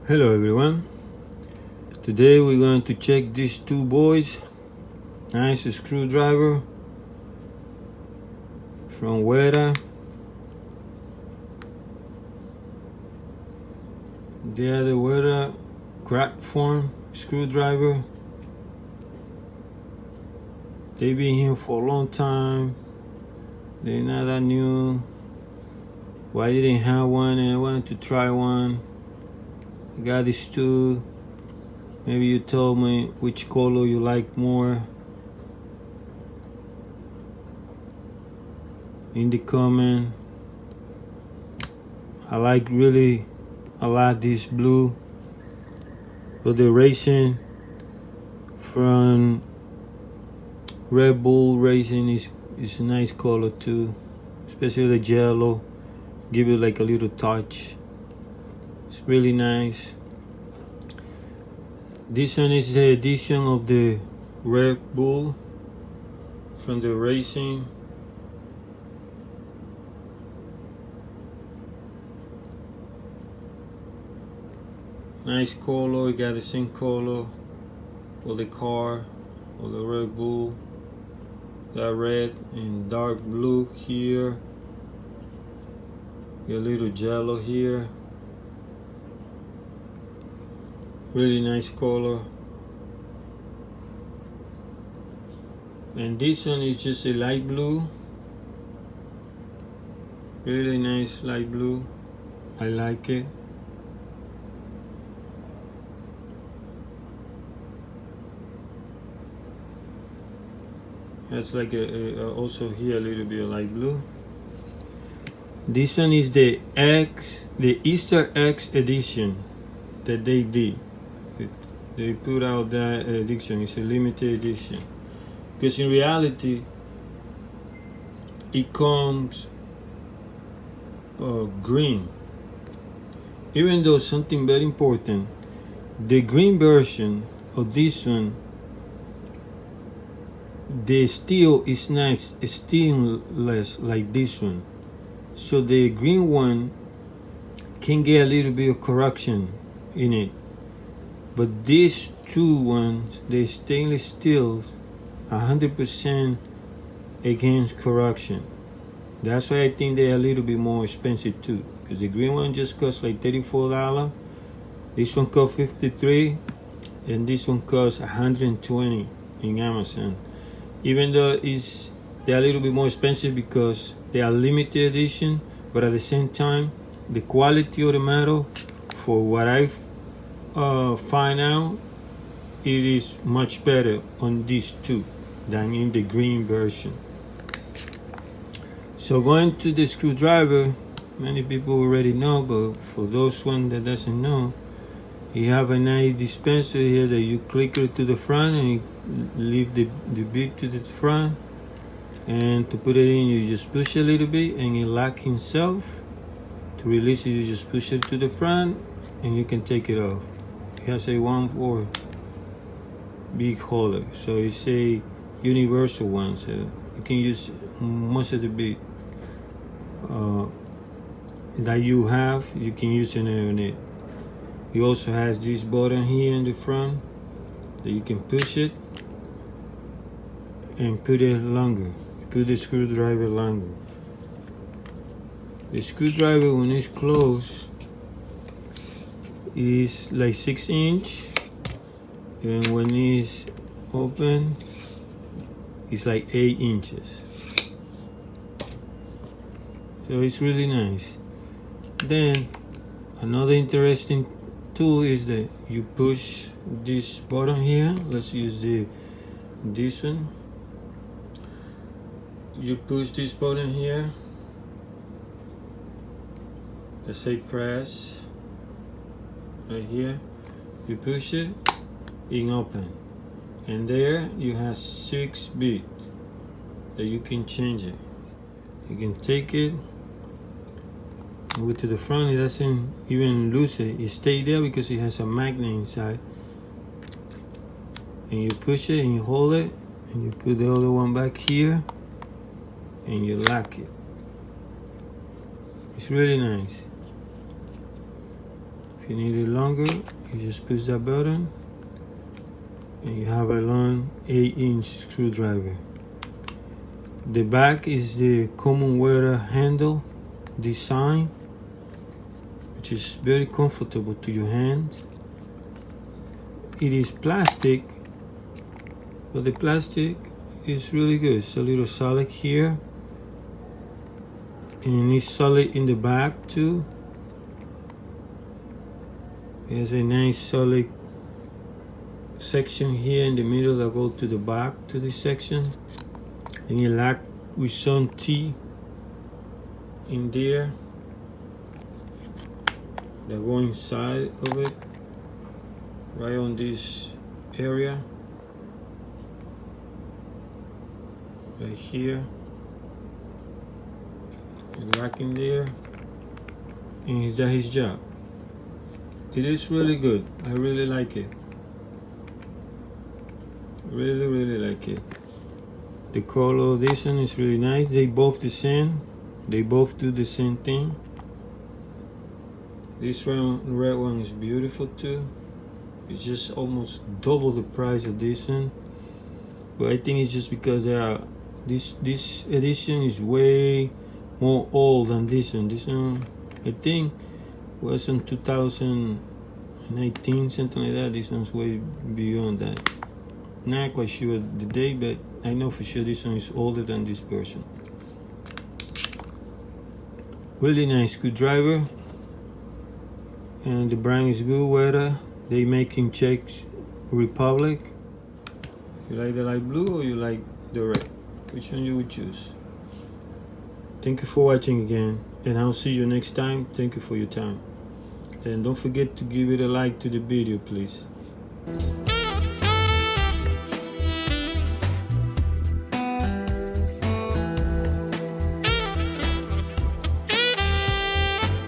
Hello everyone. Today we're going to check these two boys. Nice screwdriver from Wera. They are the Wera Kraftform screwdriver. They've been here for a long time. They're not that new. Well, I didn't have one and I wanted to try one. I got these two. Maybe you told me which color you like more in the comment. I like really a lot this blue, but the racing from Red Bull Racing is a nice color too, especially the yellow. Give it like a little touch. It's really nice. This one is the edition of the Red Bull from the racing. Nice color. You got the same color for the car, or the Red Bull. That red and dark blue here. A little yellow here. Really nice color. And this one is just a light blue. Really nice light blue. I like it. That's like also here a little bit of light blue. This one is the Easter Eggs edition that they did. They put out that edition. It's a limited edition. Because in reality, it comes green. Even though something very important, the green version of this one, the steel is nice, stainless like this one. So the green one can get a little bit of corrosion in it. But these two ones, the stainless steel, 100% against corrosion. That's why I think they're a little bit more expensive too. Because the green one just costs like $34. This one costs $53, and this one costs $120 in Amazon. Even though they're a little bit more expensive because they are limited edition, but at the same time, the quality of the metal, for what I've find out, it is much better on these two than in the green version. So going to the screwdriver, many people already know, but for those one that doesn't know, you have a nice dispenser here that you click it to the front and you leave the bit to the front, and to put it in you just push a little bit and it locks himself. To release it you just push it to the front and you can take it off. It has a 1/4 big holder, so it's a universal one, so you can use most of the bit that you have, you can use it on it. It also has this button here in the front that you can push it and put it longer, put the screwdriver longer. The screwdriver when it's closed is like 6 inch, and when it's open it's like 8 inches. So it's really nice. Then another interesting tool is that you push this button here. Let's use this one. You push this button here. Let's say press right here. You push it, it open, and there you have 6 bits that you can change it. You can take it, move it to the front. It doesn't even lose it. It stays there because it has a magnet inside. And you push it and you hold it and you put the other one back here and you lock it. It's really nice. If you need it longer, you just push that button and you have a long 8-inch screwdriver. The back is the common Wera handle design, which is very comfortable to your hands. It is plastic, but the plastic is really good. It's a little solid here, and it's solid in the back too. There's a nice solid section here in the middle that goes to the back to this section, and you lock with some T in there that go inside of it, right on this area right here. You lock in there, and that's his job. It is really good. I really like it. Really like it. The color of this one is really nice. They both the same. They both do the same thing. This red one is beautiful too. It's just almost double the price of this one. But I think it's just because this edition is way more old than this one. This one, I think, was in 2019, something like that. This one's way beyond that. Not quite sure the date, but I know for sure this one is older than this version. Really nice screwdriver, and the brand is good. Wera. They make in Czech Republic. You like the light blue or you like the red? Which one you would choose? Thank you for watching again, and I'll see you next time. Thank you for your time, and don't forget to give it a like to the video, please.